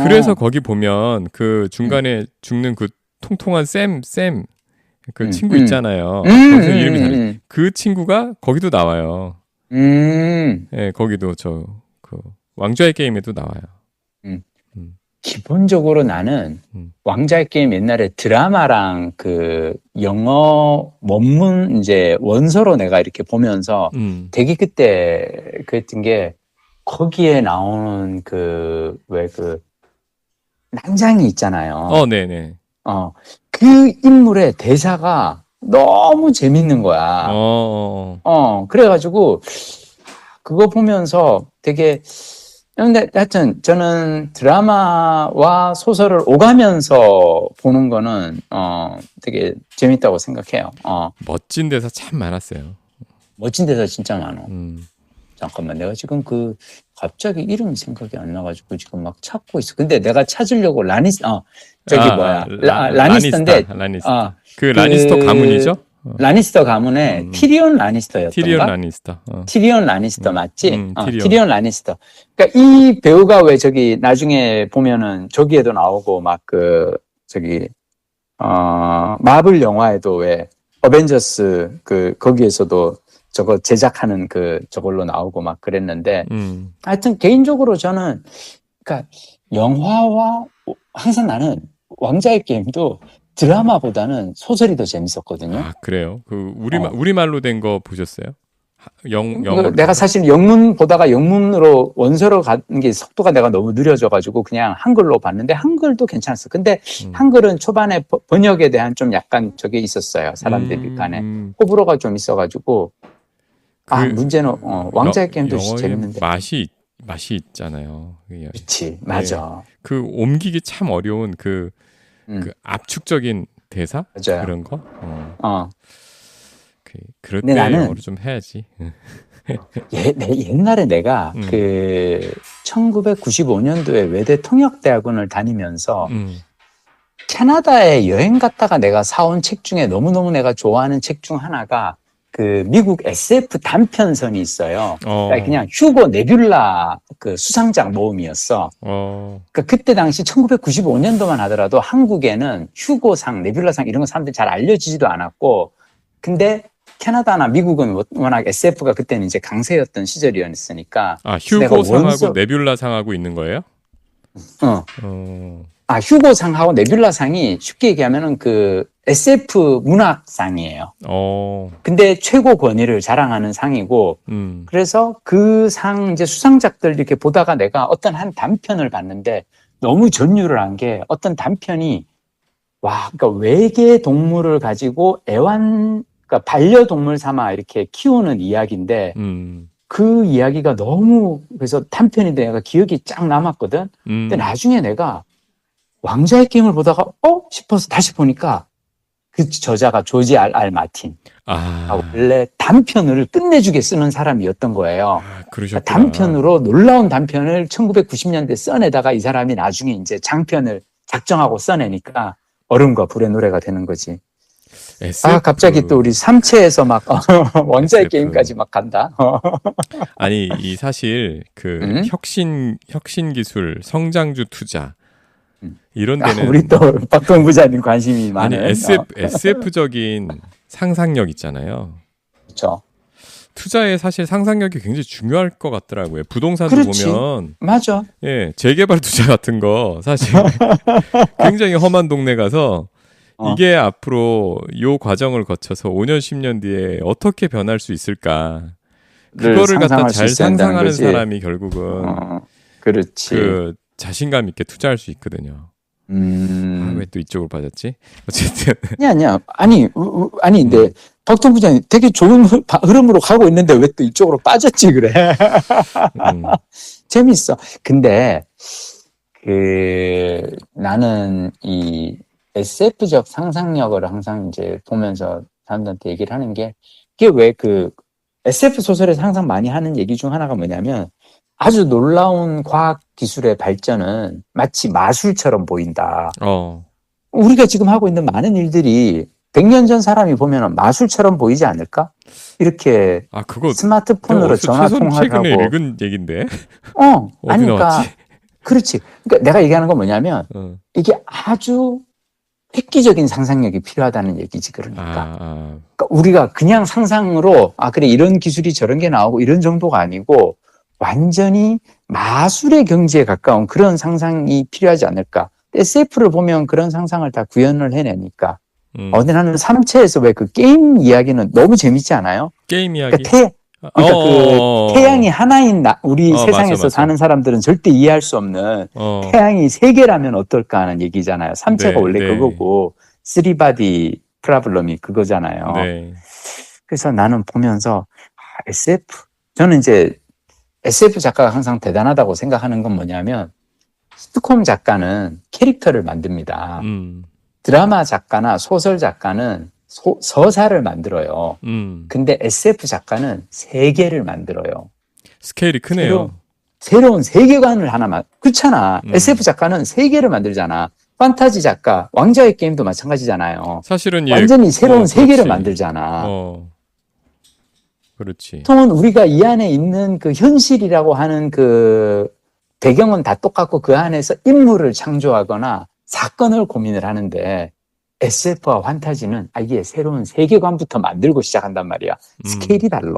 그래서 거기 보면 그 중간에 죽는 그 통통한 샘 그 친구 있잖아요. 거기서 이름이 다르지. 그 친구가 거기도 나와요. 네, 거기도 그 왕좌의 게임에도 나와요. 기본적으로 나는 왕좌의 게임 옛날에 드라마랑 그 영어 원문 이제 원서로 내가 이렇게 보면서 되게 그때 그랬던 게 거기에 나오는 그 난장이 있잖아요. 네네. 그 인물의 대사가 너무 재밌는 거야. 그래가지고 그거 보면서 되게. 근데 하여튼 저는 드라마와 소설을 오가면서 보는 거는 되게 재밌다고 생각해요. 멋진 대사 참 많았어요. 멋진 대사 진짜 많아. 잠깐만, 내가 지금 갑자기 이름이 생각이 안 나가지고 지금 막 찾고 있어. 근데 내가 찾으려고 라니스터인데 라니스터. 라니스터 가문이죠? 라니스터 가문의 티리온 라니스터였던가? 티리온 라니스터 맞지? 티리온 라니스터. 그러니까 이 배우가 왜 나중에 보면은 저기에도 나오고 막 마블 영화에도 왜 어벤져스 거기에서도 저거 제작하는 저걸로 나오고 막 그랬는데 하여튼 개인적으로 저는 그러니까 영화와 항상 나는 왕좌의 게임도 드라마보다는 소설이 더 재밌었거든요. 그래요? 우리말로 된 거 보셨어요? 내가 사실 영문 보다가 영문으로 원서로 가는 게 속도가 내가 너무 느려져가지고 그냥 한글로 봤는데 한글도 괜찮았어. 근데 한글은 초반에 번역에 대한 좀 약간 저게 있었어요. 사람들 간에 호불호가 좀 있어가지고 문제는 왕좌의 게임도 재밌는데 맛이 있잖아요. 그렇지, 맞아. 그 옮기기 참 어려운 그 압축적인 대사? 맞아요. 그런 거? 그럴 근데 때 나는 영어를 좀 해야지. 옛날에 내가 1995년도에 외대 통역대학원을 다니면서 캐나다에 여행 갔다가 내가 사온 책 중에 너무너무 내가 좋아하는 책 중 하나가 미국 SF 단편선이 있어요. 그러니까 그냥 휴고 네뷸라 수상작 모음이었어. 그러니까 그때 당시 1995년도만 하더라도 한국에는 휴고상, 네뷸라상 이런 거 사람들이 잘 알려지지도 않았고, 근데 캐나다나 미국은 워낙 SF가 그때는 이제 강세였던 시절이었으니까. 휴고상하고 네뷸라상하고 있는 거예요? 휴고상하고 네뷸라상이 쉽게 얘기하면은 그 SF 문학상이에요. 근데 최고 권위를 자랑하는 상이고, 그래서 그 상 이제 수상작들 이렇게 보다가 내가 어떤 한 단편을 봤는데 너무 전율을 한 게 어떤 단편이 그러니까 외계 동물을 가지고 그러니까 반려동물 삼아 이렇게 키우는 이야기인데 그 이야기가 너무 그래서 단편인데 내가 기억이 쫙 남았거든. 근데 나중에 내가 왕자의 게임을 보다가 싶어서 다시 보니까 그 저자가 조지 R 마틴. 원래 단편을 끝내주게 쓰는 사람이었던 거예요. 그러셨구나. 단편으로 놀라운 단편을 1990년대 써내다가 이 사람이 나중에 이제 장편을 작정하고 써내니까 얼음과 불의 노래가 되는 거지. 갑자기 또 우리 삼체에서 막 왕자의 SF. 게임까지 막 간다. 아니, 이 사실 그 혁신 기술, 성장주 투자 이런 데는 우리 또 박동 부자님 관심이 많은 SF적인 상상력 있잖아요. 그렇죠. 투자에 사실 상상력이 굉장히 중요할 것 같더라고요. 부동산도 그렇지. 보면 맞아. 예, 재개발 투자 같은 거 사실 굉장히 험한 동네 가서 이게 앞으로 요 과정을 거쳐서 5년, 10년 뒤에 어떻게 변할 수 있을까? 그거를 갖다 잘 상상하는 사람이 결국은 그렇지. 그 자신감 있게 투자할 수 있거든요. 왜 또 이쪽으로 빠졌지? 어쨌든. 아니야. 아니, 근데 박동 부장님 되게 좋은 흐름으로 가고 있는데 왜 또 이쪽으로 빠졌지 그래? 재밌어. 근데 나는 이 SF적 상상력을 항상 이제 보면서 사람들한테 얘기를 하는 게 이게 왜 SF 소설에서 항상 많이 하는 얘기 중 하나가 뭐냐면 아주 놀라운 과학 기술의 발전은 마치 마술처럼 보인다. 우리가 지금 하고 있는 많은 일들이 100년 전 사람이 보면 마술처럼 보이지 않을까? 이렇게 그거 스마트폰으로 전화 통화를 최근에 하고. 읽은 얘긴데. 아니 그러니까 그렇지. 그러니까 내가 얘기하는 건 뭐냐면 이게 아주 획기적인 상상력이 필요하다는 얘기지. 그러니까 우리가 그냥 상상으로 그래 이런 기술이 저런 게 나오고 이런 정도가 아니고 완전히 마술의 경지에 가까운 그런 상상이 필요하지 않을까. SF를 보면 그런 상상을 다 구현을 해내니까. 근데 나는 삼체에서 왜 그 게임 이야기는 너무 재밌지 않아요? 게임 이야기? 그러니까 태양이 하나인 우리 세상에서 맞아. 사는 사람들은 절대 이해할 수 없는 태양이 세 개라면 어떨까 하는 얘기잖아요. 삼체가 네, 원래 그거고 쓰리바디 프라블럼이 그거잖아요. 네. 그래서 나는 보면서 SF 저는 이제 SF 작가가 항상 대단하다고 생각하는 건 뭐냐면 시트콤 작가는 캐릭터를 만듭니다. 드라마 작가나 소설 작가는 서사를 만들어요. 근데 SF 작가는 세계를 만들어요. 스케일이 크네요. 새로운 세계관을 하나 그렇잖아. SF 작가는 세계를 만들잖아. 판타지 작가, 왕자의 게임도 마찬가지잖아요. 사실은 완전히 새로운 세계를 만들잖아. 그렇지. 보통은 우리가 이 안에 있는 그 현실이라고 하는 그 배경은 다 똑같고 그 안에서 인물을 창조하거나 사건을 고민을 하는데 SF와 판타지는 아예 새로운 세계관부터 만들고 시작한단 말이야. 스케일이 달라.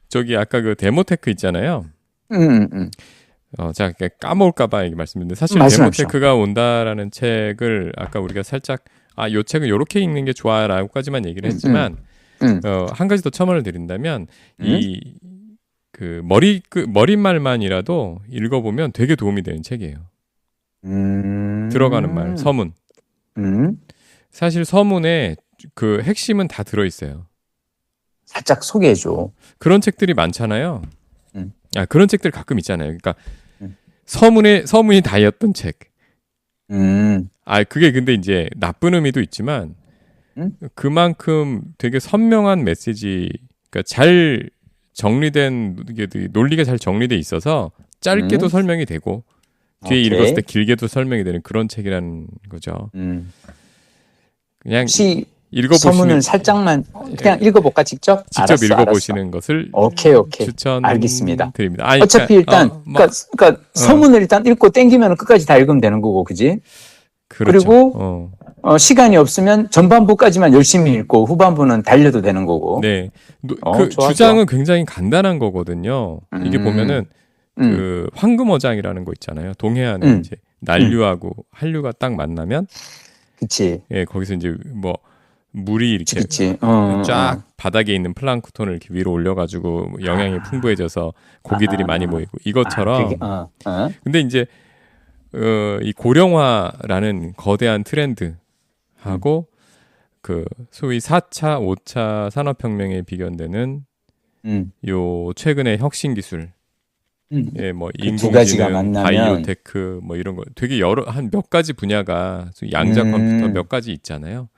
저기 아까 그 데모테크 있잖아요. 제가 까먹을까봐 얘기 말씀드렸는데 사실 데모테크가 온다라는 책을 아까 우리가 살짝 요 책은 요렇게 읽는 게 좋아라고까지만 얘기를 했지만 한 가지 더 첨언을 드린다면 그 머릿말만이라도 읽어보면 되게 도움이 되는 책이에요. 들어가는 말, 서문. 사실 서문에 그 핵심은 다 들어있어요. 살짝 소개해줘. 그런 책들이 많잖아요. 그런 책들 가끔 있잖아요. 그러니까 서문이 다였던 책. 그게 근데 이제 나쁜 의미도 있지만 그만큼 되게 선명한 메시지, 그러니까 잘 정리된 논리가 잘 정리돼 있어서 짧게도 설명이 되고 뒤에 읽었을 때 길게도 설명이 되는 그런 책이라는 거죠. 그냥 서문을 살짝만 그냥 읽어볼까 직접? 직접 읽어보시는 것을 오케이. 추천드립니다. 알겠습니다. 어차피 일단 그러니까 서문을 일단 읽고 땡기면 끝까지 다 읽으면 되는 거고, 그지? 그렇죠. 그리고 시간이 없으면 전반부까지만 열심히 읽고 후반부는 달려도 되는 거고. 네. 좋아, 주장은 굉장히 간단한 거거든요. 이게 보면은 그 황금어장이라는 거 있잖아요. 동해안에 이제 난류하고 한류가 딱 만나면, 그치. 예, 거기서 이제 뭐 물이 이렇게 그치. 쫙 바닥에 있는 플랑크톤을 이렇게 위로 올려가지고 영양이 풍부해져서 고기들이 많이 모이고 이것처럼. 근데 이제 이 고령화라는 거대한 트렌드하고 그 소위 4차, 5차 산업혁명에 비견되는 요 최근의 혁신 기술, 예, 뭐 그두 가지가 인공지능, 만나면 바이오테크 뭐 이런 거 되게 여러 한 몇 가지 분야가 양자 컴퓨터 몇 가지 있잖아요.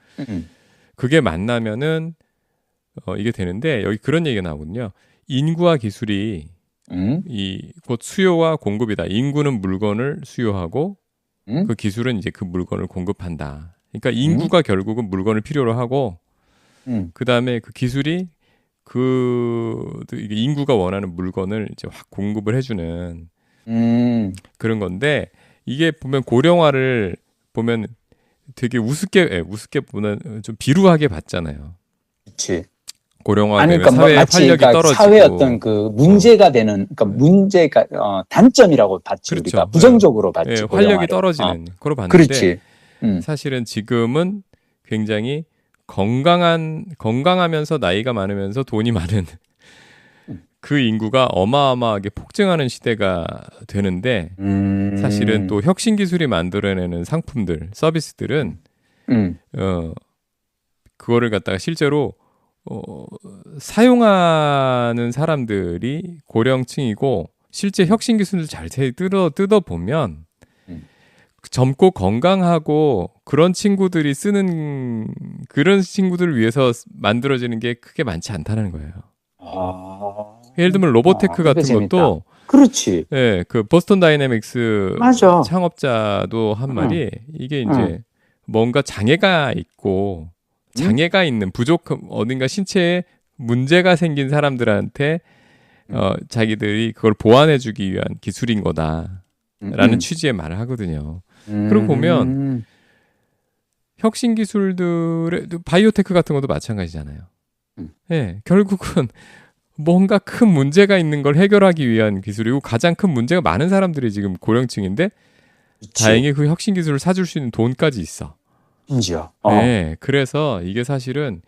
그게 만나면은 이게 되는데 여기 그런 얘기가 나오거든요. 인구와 기술이 이 곧 수요와 공급이다. 인구는 물건을 수요하고 그 기술은 이제 그 물건을 공급한다. 그러니까 인구가 결국은 물건을 필요로 하고 그 다음에 그 기술이 이게 인구가 원하는 물건을 이제 확 공급을 해주는 그런 건데 이게 보면 고령화를 보면 되게 우습게 보면 좀 비루하게 봤잖아요. 그치. 고령화 아니, 되면 그러니까 사회 마치 활력이 그러니까 떨어지고 사회 어떤 그 문제가 되는, 그러니까 문제가 단점이라고 봤지. 그렇죠. 우리가 부정적으로 봤지. 예, 활력이 고령화를. 떨어지는 그걸 봤는데 그렇지. 사실은 지금은 굉장히 건강하면서 나이가 많으면서 돈이 많은 그 인구가 어마어마하게 폭증하는 시대가 되는데 사실은 또 혁신 기술이 만들어내는 상품들, 서비스들은 그거를 갖다가 실제로 사용하는 사람들이 고령층이고 실제 혁신 기술을 잘 뜯어보면 젊고 건강하고 그런 친구들이 쓰는 그런 친구들을 위해서 만들어지는 게 크게 많지 않다는 거예요. 예를 들면 로보테크 같은 재밌다. 것도 그렇지. 예, 그 보스턴 다이내믹스 맞아. 창업자도 한 말이 이게 이제 뭔가 장애가 있고 장애가 있는 어딘가 신체에 문제가 생긴 사람들한테 자기들이 그걸 보완해주기 위한 기술인 거다라는 취지의 말을 하거든요. 그러고 보면 혁신 기술들의 바이오테크 같은 것도 마찬가지잖아요. 예, 결국은 뭔가 큰 문제가 있는 걸 해결하기 위한 기술이고 가장 큰 문제가 많은 사람들이 지금 고령층인데 그치. 다행히 그 혁신 기술을 사줄 수 있는 돈까지 있어. 심지어. 네, 그래서 이게 사실은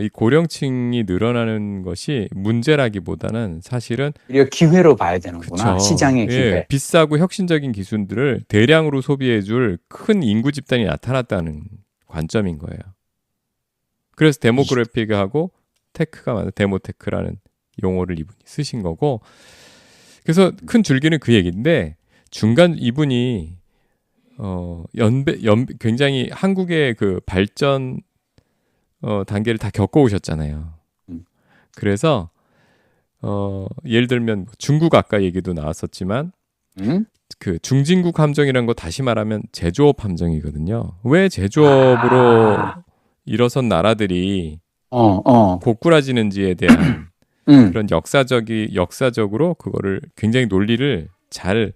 이 고령층이 늘어나는 것이 문제라기보다는 사실은 이거 기회로 봐야 되는구나. 그쵸. 시장의 기회. 예, 비싸고 혁신적인 기술들을 대량으로 소비해줄 큰 인구 집단이 나타났다는 관점인 거예요. 그래서 데모그래픽하고 테크가 많은 데모테크라는 용어를 이분이 쓰신 거고, 그래서 큰 줄기는 그 얘기인데 중간 이분이 굉장히 한국의 그 발전 단계를 다 겪어오셨잖아요. 그래서 예를 들면 중국 아까 얘기도 나왔었지만 그 중진국 함정이라는 거 다시 말하면 제조업 함정이거든요. 왜 제조업으로 일어선 나라들이 고꾸라지는지에 대한 그런 역사적으로 그거를 굉장히 논리를 잘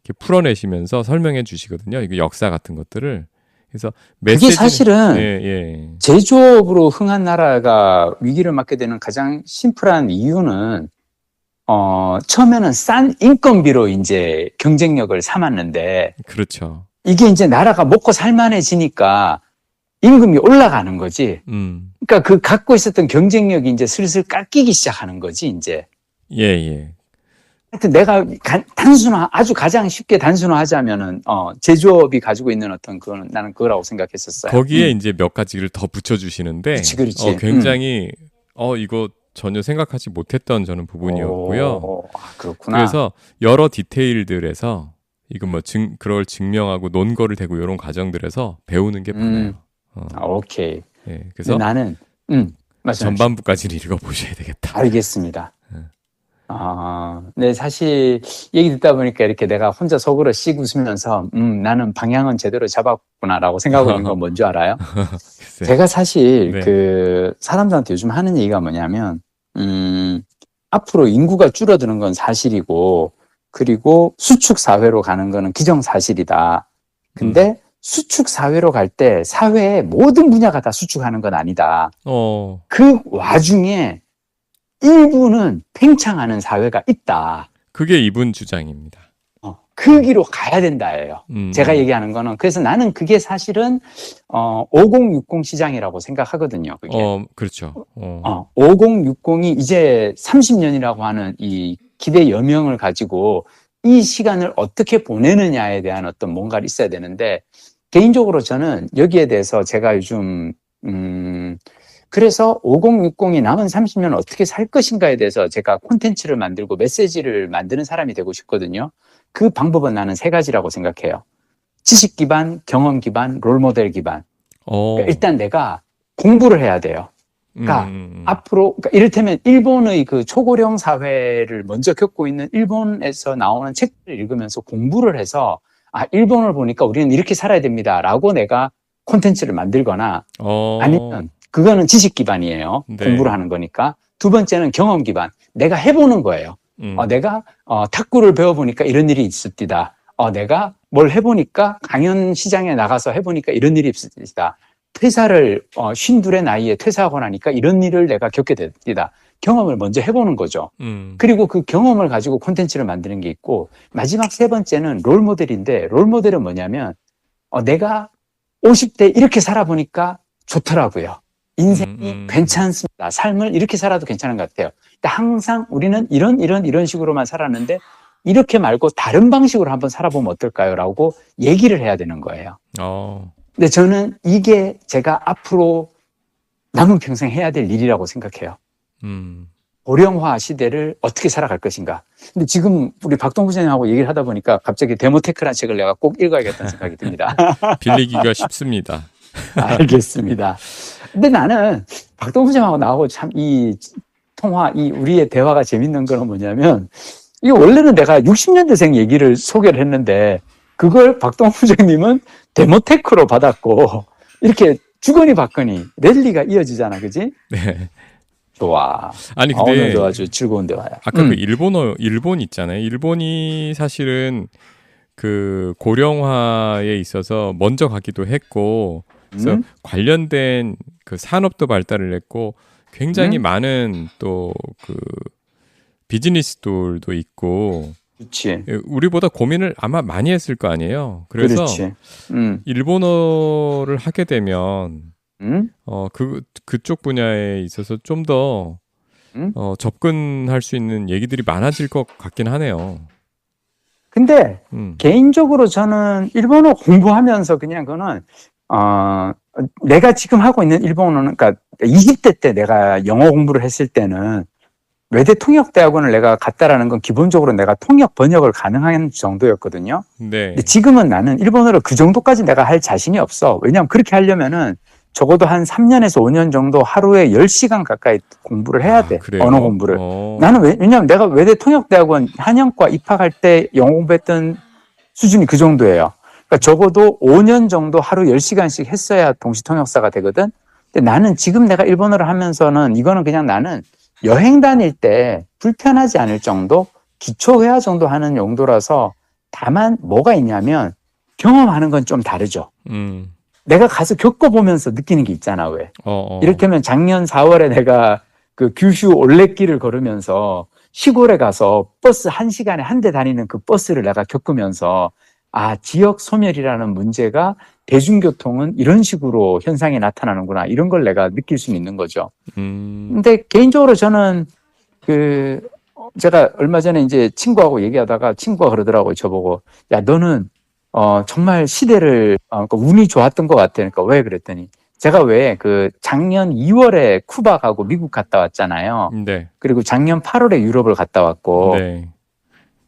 이렇게 풀어내시면서 설명해 주시거든요. 이거 역사 같은 것들을. 그래서 그게 사실은 예. 제조업으로 흥한 나라가 위기를 맞게 되는 가장 심플한 이유는 처음에는 싼 인건비로 이제 경쟁력을 삼았는데 그렇죠. 이게 이제 나라가 먹고 살만해지니까 임금이 올라가는 거지. 그러니까 그 갖고 있었던 경쟁력이 이제 슬슬 깎이기 시작하는 거지, 이제. 예. 하여튼 내가 아주 가장 쉽게 단순화하자면은, 제조업이 가지고 있는 어떤 그거는 나는 그거라고 생각했었어요. 거기에 이제 몇 가지를 더 붙여주시는데. 그렇지. 굉장히, 이거 전혀 생각하지 못했던 저는 부분이었고요. 그렇구나. 그래서 여러 디테일들에서 이거 뭐 그걸 증명하고 논거를 대고 이런 과정들에서 배우는 게 많아요. 오케이. 예, 그래서 나는, 전반부까지는 읽어보셔야 되겠다. 알겠습니다. 네, 사실 얘기 듣다 보니까 이렇게 내가 혼자 속으로 씩 웃으면서 나는 방향은 제대로 잡았구나라고 생각하고 있는 건 뭔지 알아요? 제가 사실 네. 그 사람들한테 요즘 하는 얘기가 뭐냐면 앞으로 인구가 줄어드는 건 사실이고 그리고 수축 사회로 가는 거는 기정사실이다. 근데 수축 사회로 갈 때 사회의 모든 분야가 다 수축하는 건 아니다. 그 와중에 일부는 팽창하는 사회가 있다. 그게 이분 주장입니다. 그 길로 가야 된다예요. 제가 얘기하는 거는. 그래서 나는 그게 사실은 5060 시장이라고 생각하거든요. 그게. 그렇죠. 5060이 이제 30년이라고 하는 이 기대 여명을 가지고 이 시간을 어떻게 보내느냐에 대한 어떤 뭔가가 있어야 되는데, 개인적으로 저는 여기에 대해서 제가 요즘 그래서 5060이 남은 30년 어떻게 살 것인가에 대해서 제가 콘텐츠를 만들고 메시지를 만드는 사람이 되고 싶거든요. 그 방법은 나는 세 가지라고 생각해요. 지식 기반, 경험 기반, 롤모델 기반. 그러니까 일단 내가 공부를 해야 돼요. 그러니까 앞으로, 그러니까 이를테면 일본의 그 초고령 사회를 먼저 겪고 있는 일본에서 나오는 책들을 읽으면서 공부를 해서, 일본을 보니까 우리는 이렇게 살아야 됩니다라고 내가 콘텐츠를 만들거나, 아니면 그거는 지식 기반이에요. 네. 공부를 하는 거니까. 두 번째는 경험 기반. 내가 해보는 거예요. 내가 탁구를 배워보니까 이런 일이 있었디다. 내가 뭘 해보니까 강연 시장에 나가서 해보니까 이런 일이 있었디다. 퇴사를 52의 나이에 퇴사하고 나니까 이런 일을 내가 겪게 됐디다. 경험을 먼저 해보는 거죠. 그리고 그 경험을 가지고 콘텐츠를 만드는 게 있고, 마지막 세 번째는 롤모델인데, 롤모델은 뭐냐면 내가 50대 이렇게 살아보니까 좋더라고요. 인생이 괜찮습니다. 삶을 이렇게 살아도 괜찮은 것 같아요. 항상 우리는 이런 식으로만 살았는데 이렇게 말고 다른 방식으로 한번 살아보면 어떨까요? 라고 얘기를 해야 되는 거예요. 근데 저는 이게 제가 앞으로 남은 평생 해야 될 일이라고 생각해요. 고령화 시대를 어떻게 살아갈 것인가. 근데 지금 우리 박동부 선생님하고 얘기를 하다 보니까 갑자기 데모테크라는 책을 내가 꼭 읽어야겠다는 생각이 듭니다. 빌리기가 쉽습니다. 알겠습니다. 근데 나는 박동부 선생님하고 나하고 참 이 통화, 우리의 대화가 재밌는 거는 뭐냐면, 이게 원래는 내가 60년대생 얘기를 소개를 했는데, 그걸 박동부 선생님은 데모테크로 받았고, 이렇게 주거니 받거니 랠리가 이어지잖아, 그지? 네. 좋아. 아니, 근데. 오늘도 아주 즐거운 대화야. 아까 그 일본 있잖아요. 일본이 사실은 그 고령화에 있어서 먼저 가기도 했고, 그래서 관련된 그 산업도 발달을 했고, 굉장히 많은 또 그 비즈니스들도 있고, 그렇지. 우리보다 고민을 아마 많이 했을 거 아니에요. 그래서 그렇지. 일본어를 하게 되면 그쪽 분야에 있어서 좀 더 접근할 수 있는 얘기들이 많아질 것 같긴 하네요. 근데 개인적으로 저는 일본어 공부하면서 그냥 그거는 내가 지금 하고 있는 일본어는, 그러니까 20대 때 내가 영어 공부를 했을 때는 외대 통역대학원을 내가 갔다라는 건 기본적으로 내가 통역 번역을 가능한 정도였거든요. 네. 근데 지금은 나는 일본어를 그 정도까지 내가 할 자신이 없어. 왜냐하면 그렇게 하려면은 적어도 한 3년에서 5년 정도 하루에 10시간 가까이 공부를 해야 돼. 그래요? 언어 공부를. 나는 왜냐하면 내가 외대 통역대학원 한영과 입학할 때 영어 공부했던 수준이 그 정도예요. 그러니까 적어도 5년 정도 하루 10시간씩 했어야 동시 통역사가 되거든. 근데 나는 지금 내가 일본어를 하면서는 이거는 그냥 나는 여행 다닐 때 불편하지 않을 정도, 기초 회화 정도 하는 용도라서, 다만 뭐가 있냐면 경험하는 건 좀 다르죠. 내가 가서 겪어보면서 느끼는 게 있잖아, 왜. 이를테면 작년 4월에 내가 그 규슈 올레길을 걸으면서 시골에 가서 버스 1시간에 한 대 다니는 그 버스를 내가 겪으면서, 지역 소멸이라는 문제가 대중교통은 이런 식으로 현상이 나타나는구나, 이런 걸 내가 느낄 수 있는 거죠. 근데 개인적으로 저는 제가 얼마 전에 이제 친구하고 얘기하다가 친구가 그러더라고요, 저보고. 야, 너는 정말 시대를 그러니까 운이 좋았던 것 같아. 그러니까 왜 그랬더니, 제가 왜 작년 2월에 쿠바 가고 미국 갔다 왔잖아요. 네. 그리고 작년 8월에 유럽을 갔다 왔고, 네.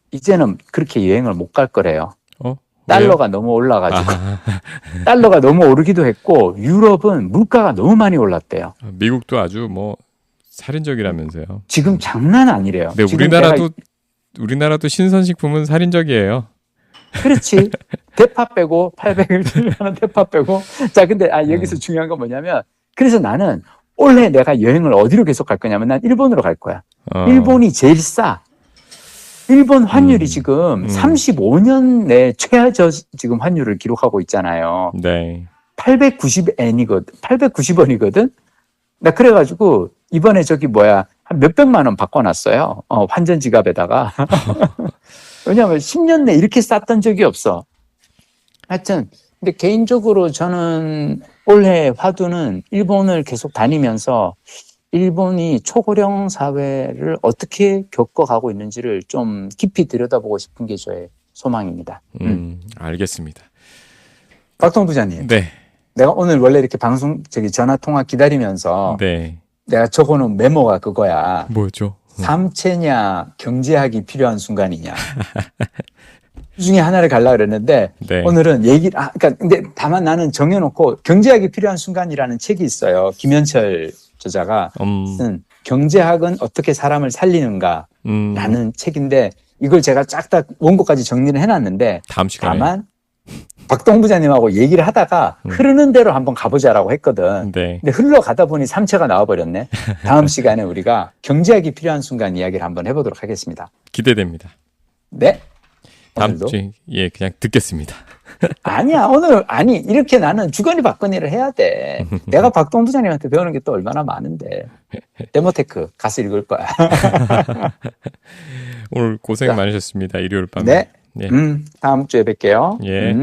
이제는 그렇게 여행을 못 갈 거래요. 왜요? 달러가 너무 올라가지고. 달러가 너무 오르기도 했고, 유럽은 물가가 너무 많이 올랐대요. 미국도 아주 살인적이라면서요. 지금 장난 아니래요. 네, 우리나라도 신선식품은 살인적이에요. 그렇지. 대파 빼고 800원 대파 빼고. 자, 근데 여기서 중요한 건 뭐냐면, 그래서 나는 올해 내가 여행을 어디로 계속 갈 거냐면, 난 일본으로 갈 거야. 일본이 제일 싸. 일본 환율이 지금 35년 내 최저 지금 환율을 기록하고 있잖아요. 네. 890원이거든. 나 그래가지고 이번에 한 몇백만 원 바꿔놨어요. 환전 지갑에다가. 왜냐하면 10년 내 이렇게 쌌던 적이 없어. 하여튼, 근데 개인적으로 저는 올해 화두는 일본을 계속 다니면서 일본이 초고령 사회를 어떻게 겪어가고 있는지를 좀 깊이 들여다보고 싶은 게 저의 소망입니다. 알겠습니다. 박동 부장님. 네. 내가 오늘 원래 이렇게 전화 통화 기다리면서 네. 내가 적어놓은 메모가 그거야. 뭐죠? 삼체냐, 경제학이 필요한 순간이냐. 그 중에 하나를 가려고 그랬는데, 네. 오늘은 그러니까, 근데 다만 나는 정해놓고, 경제학이 필요한 순간이라는 책이 있어요. 김현철 저자가 쓴 경제학은 어떻게 사람을 살리는가라는 책인데, 이걸 제가 쫙 다 원고까지 정리를 해놨는데, 다음 시간에. 다만, 박동 부장님하고 얘기를 하다가 흐르는 대로 한번 가보자라고 했거든. 네. 근데 흘러가다 보니 삼체가 나와버렸네. 다음 시간에 우리가 경제학이 필요한 순간 이야기를 한번 해보도록 하겠습니다. 기대됩니다. 네. 다음 오늘도? 주에 그냥 듣겠습니다. 아니야, 이렇게 나는 주거니 받거니를 해야 돼. 내가 박동 부장님한테 배우는 게 또 얼마나 많은데. 데모테크 가서 읽을 거야. 오늘 고생 자. 많으셨습니다. 일요일 밤에. 네. 예. 다음 주에 뵐게요. 예.